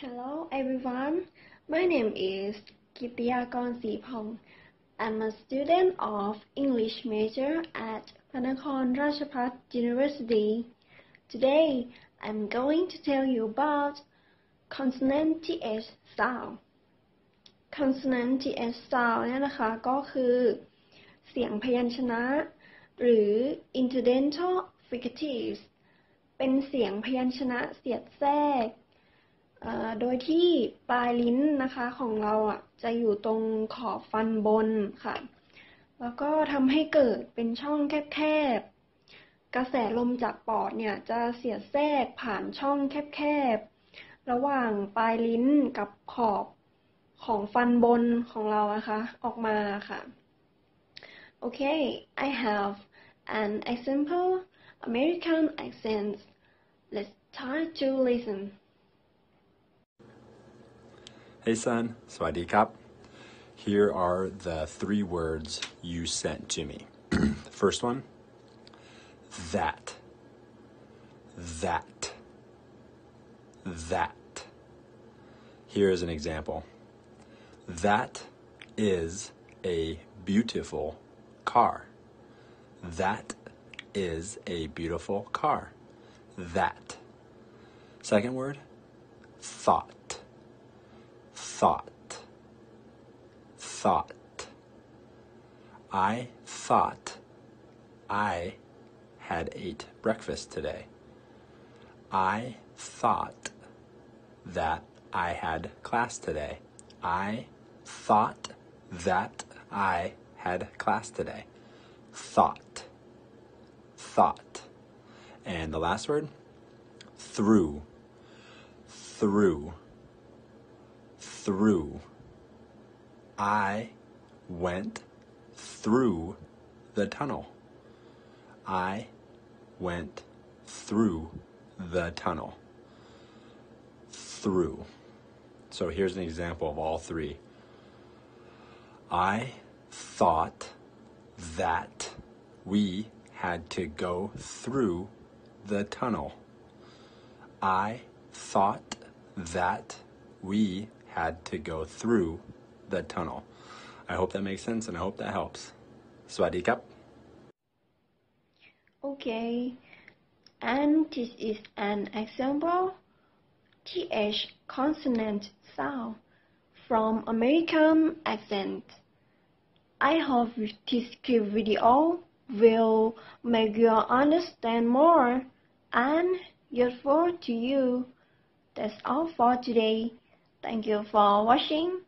Hello everyone, my name is Kittiyakorn Sripong. I'm a student of English major at Kittiyakorn University. Today, I'm going to tell you about consonant TH sound. Consonant TH sound เนี่ยนะคะก็คือเสียงพยัญชนะหรือ incidental fricatives เป็นเสียงพยัญชนะเสียดแทรกโดยที่ปลายลิ้นนะคะของเราจะอยู่ตรงขอบฟันบนค่ะแล้วก็ทำให้เกิดเป็นช่องแคบๆกระแสลมจากปอดเนี่ยจะเสียดแทรกผ่านช่องแคบๆระหว่างปลายลิ้นกับขอบของฟันบนของเรานะคะออกมาค่ะ Okay, I have an example American accent. Let's try to listen. Hey son, Swadee Kap. Here are the 3 words you sent to me. First one, that. Here is an example. That is a beautiful car. That is a beautiful car. That. Second word, thought. I thought I had ate breakfast today. I thought that I had class today. I thought that I had class today. Thought. And the last word, through. I went through the tunnel. I went through the tunnel. Through. So here's an example of all 3. I thought that we had to go through the tunnel. I thought that we had to go through the tunnel. I hope that makes sense and I hope that helps. Swadee Kap. Okay, and this is an example TH consonant sound from American accent. I hope this video will make you understand more and useful to you. That's all for today. Thank you for watching.